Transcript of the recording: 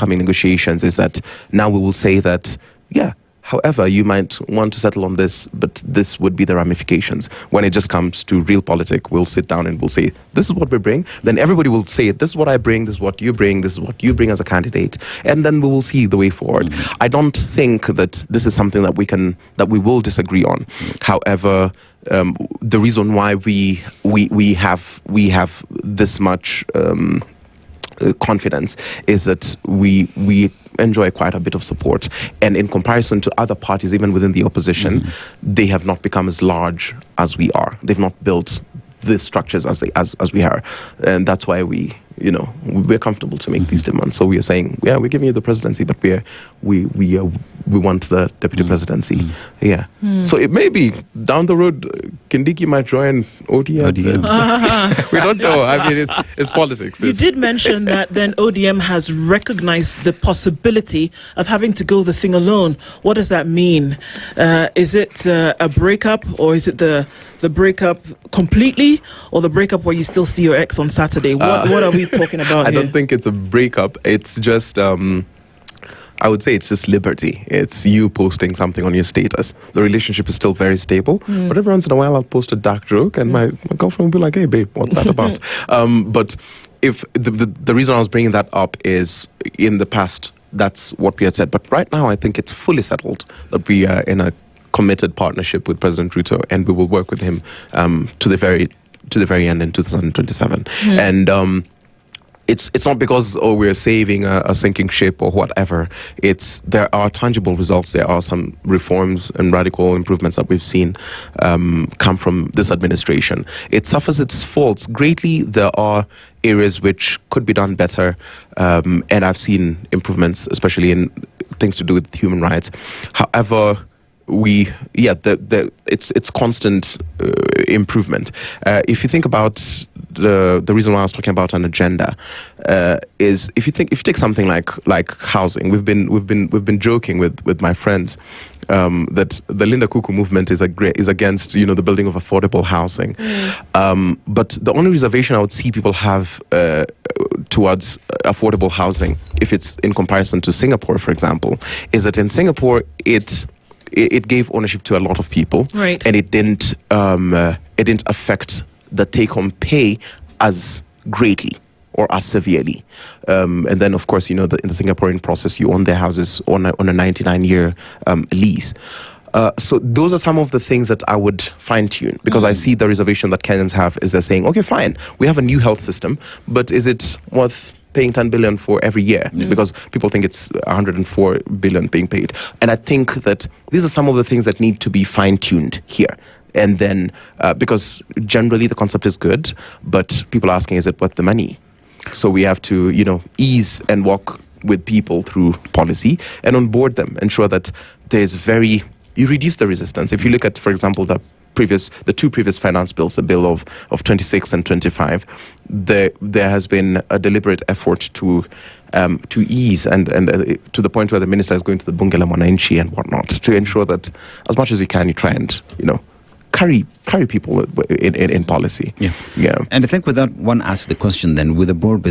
upcoming negotiations is that now we will say that, however, you might want to settle on this, but this would be the ramifications. When it just comes to real politics, we'll sit down and we'll say, this is what we bring. Then everybody will say, this is what I bring, this is what you bring, this is what you bring as a candidate. And then we will see the way forward. I don't think that this is something that we will disagree on. However, the reason why we have this much confidence is that we enjoy quite a bit of support, and in comparison to other parties, even within the opposition, they have not become as large as we are. They've not built the structures as we are, and that's why we're comfortable to make these demands. So we are saying, we're giving you the presidency, but we want the deputy presidency. So it may be down the road, Kindiki might join ODM. We don't know. I mean, it's politics. You did mention that then ODM has recognized the possibility of having to go the thing alone. What does that mean? Is it a breakup, or is it the breakup completely, or the breakup where you still see your ex on Saturday? What are we talking about here? I don't think it's a breakup. It's just, I would say it's just liberty. It's you posting something on your status. The relationship is still very stable, but every once in a while I'll post a dark joke, and my girlfriend will be like, hey, babe, what's that about? But if the reason I was bringing that up is in the past, that's what we had said. But right now, I think it's fully settled that we are in a committed partnership with President Ruto, and we will work with him to the very end in 2027. And it's not because we're saving a sinking ship or whatever. There are tangible results. There are some reforms and radical improvements that we've seen come from this administration. It suffers its faults greatly. There are areas which could be done better, and I've seen improvements, especially in things to do with human rights. However, it's constant improvement. If you think about the reason why I was talking about an agenda, is if you take something like housing, we've been joking with my friends that the Linda Kuku movement is against the building of affordable housing, but the only reservation I would see people have towards affordable housing, if it's in comparison to Singapore, for example, is that in Singapore it gave ownership to a lot of people, right, and it didn't affect the take-home pay as greatly or as severely. And then, of course, in the Singaporean process, you own their houses on a 99-year lease. So those are some of the things that I would fine-tune, because I see the reservation that Kenyans have is they're saying, okay, fine, we have a new health system, but is it worth paying 10 billion for every year? Because people think it's 104 billion being paid. And I think that these are some of the things that need to be fine-tuned here. And then, because generally the concept is good, but people are asking, is it worth the money? So we have to, ease and walk with people through policy and onboard them, ensure that you reduce the resistance. If you look at, for example, the two previous finance bills, the bill of 26 and 25, there has been a deliberate effort to ease and to the point where the minister is going to the Bunge la Mwananchi and whatnot to ensure that as much as you can, you try and carry people in policy. And I think with that, one asks the question then, with the board